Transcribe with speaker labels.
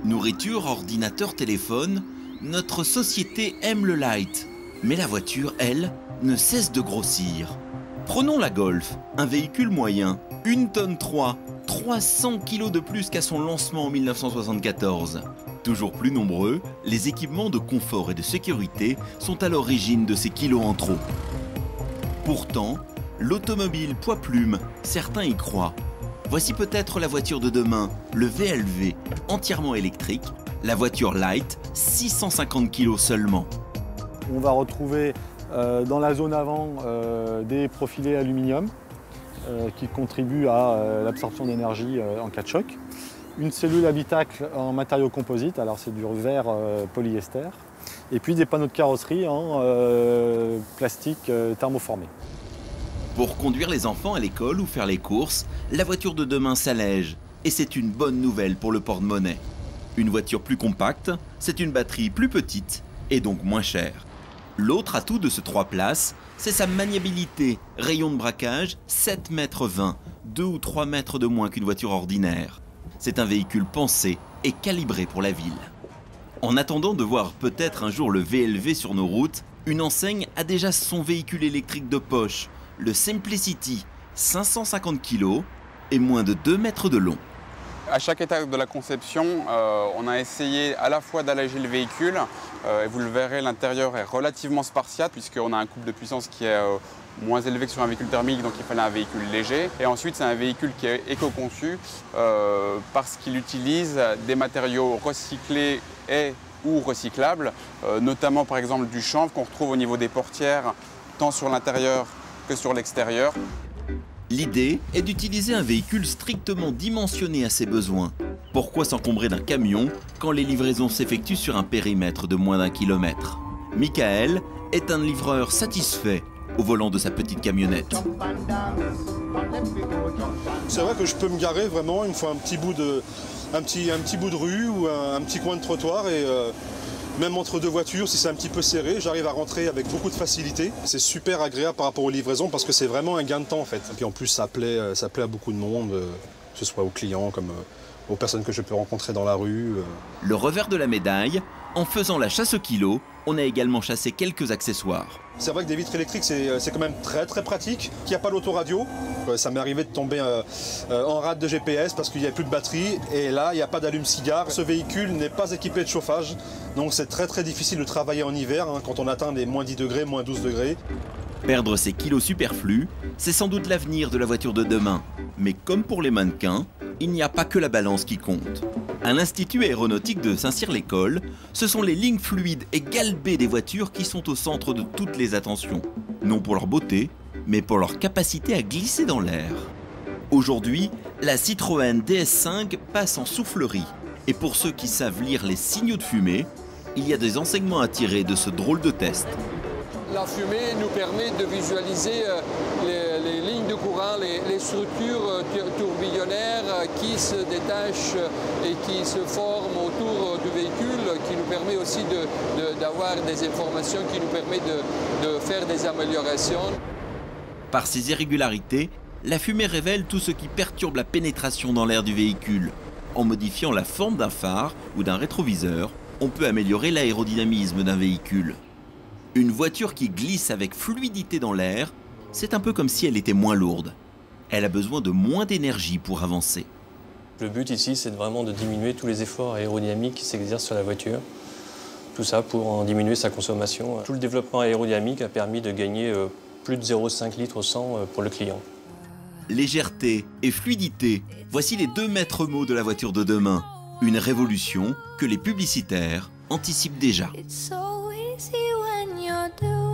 Speaker 1: Nourriture, ordinateur, téléphone, notre société aime le light. Mais la voiture, elle, ne cesse de grossir. Prenons la Golf, un véhicule moyen, 1 tonne 3, 300 kg de plus qu'à son lancement en 1974. Toujours plus nombreux, les équipements de confort et de sécurité sont à l'origine de ces kilos en trop. Pourtant, l'automobile poids plume, certains y croient. Voici peut-être la voiture de demain, le VLV, entièrement électrique, la voiture light, 650 kg seulement.
Speaker 2: On va retrouver dans la zone avant des profilés aluminium qui contribuent à l'absorption d'énergie en cas de choc. Une cellule habitacle en matériaux composites, alors c'est du verre polyester. Et puis des panneaux de carrosserie en plastique thermoformé.
Speaker 1: Pour conduire les enfants à l'école ou faire les courses, la voiture de demain s'allège. Et c'est une bonne nouvelle pour le porte-monnaie. Une voiture plus compacte, c'est une batterie plus petite et donc moins chère. L'autre atout de ce 3 places, c'est sa maniabilité. Rayon de braquage, 7,20 m, 2 ou 3 mètres de moins qu'une voiture ordinaire. C'est un véhicule pensé et calibré pour la ville. En attendant de voir peut-être un jour le VLV sur nos routes, une enseigne a déjà son véhicule électrique de poche, le Simplicity, 550 kg et moins de 2 mètres de long.
Speaker 3: À chaque étape de la conception, on a essayé à la fois d'alléger le véhicule, et vous le verrez, l'intérieur est relativement spartiate puisqu'on a un couple de puissance qui est moins élevé que sur un véhicule thermique, donc il fallait un véhicule léger. Et ensuite, c'est un véhicule qui est éco-conçu parce qu'il utilise des matériaux recyclés et ou recyclables, notamment par exemple du chanvre qu'on retrouve au niveau des portières, tant sur l'intérieur que sur l'extérieur.
Speaker 1: L'idée est d'utiliser un véhicule strictement dimensionné à ses besoins. Pourquoi s'encombrer d'un camion quand les livraisons s'effectuent sur un périmètre de moins d'1 kilomètre? Michael est un livreur satisfait au volant de sa petite camionnette.
Speaker 4: C'est vrai que je peux me garer vraiment, il me faut un petit bout de rue ou un petit coin de trottoir et même entre deux voitures, si c'est un petit peu serré, j'arrive à rentrer avec beaucoup de facilité. C'est super agréable par rapport aux livraisons parce que c'est vraiment un gain de temps en fait. Et puis en plus, ça plaît à beaucoup de monde, que ce soit aux clients comme aux personnes que je peux rencontrer dans la rue.
Speaker 1: Le revers de la médaille, en faisant la chasse au kilo, on a également chassé quelques accessoires.
Speaker 4: C'est vrai que des vitres électriques, c'est quand même très pratique. Il n'y a pas l'autoradio. Ça m'est arrivé de tomber en rade de GPS parce qu'il n'y a plus de batterie. Et là, il n'y a pas d'allume-cigare. Ce véhicule n'est pas équipé de chauffage. Donc c'est très difficile de travailler en hiver quand on atteint les moins 10 degrés, moins 12 degrés.
Speaker 1: Perdre ces kilos superflus, c'est sans doute l'avenir de la voiture de demain. Mais comme pour les mannequins, il n'y a pas que la balance qui compte. À l'Institut aéronautique de Saint-Cyr-l'École, ce sont les lignes fluides et galbées des voitures qui sont au centre de toutes les attentions. Non pour leur beauté, mais pour leur capacité à glisser dans l'air. Aujourd'hui, la Citroën DS5 passe en soufflerie. Et pour ceux qui savent lire les signaux de fumée, il y a des enseignements à tirer de ce drôle de test.
Speaker 5: La fumée nous permet de visualiser les lignes de courant, les structures tourbillonnaires qui se détachent et qui se forment autour du véhicule, qui nous permet aussi d'avoir des informations qui nous permettent de faire des améliorations.
Speaker 1: Par ces irrégularités, la fumée révèle tout ce qui perturbe la pénétration dans l'air du véhicule. En modifiant la forme d'un phare ou d'un rétroviseur, on peut améliorer l'aérodynamisme d'un véhicule. Une voiture qui glisse avec fluidité dans l'air, c'est un peu comme si elle était moins lourde. Elle a besoin de moins d'énergie pour avancer.
Speaker 6: Le but ici, c'est vraiment de diminuer tous les efforts aérodynamiques qui s'exercent sur la voiture. Tout ça pour en diminuer sa consommation. Tout le développement aérodynamique a permis de gagner plus de 0,5 litres au 100 pour le client.
Speaker 1: Légèreté et fluidité, voici les 2 maîtres mots de la voiture de demain. Une révolution que les publicitaires anticipent déjà.
Speaker 7: It's so easy when you're doing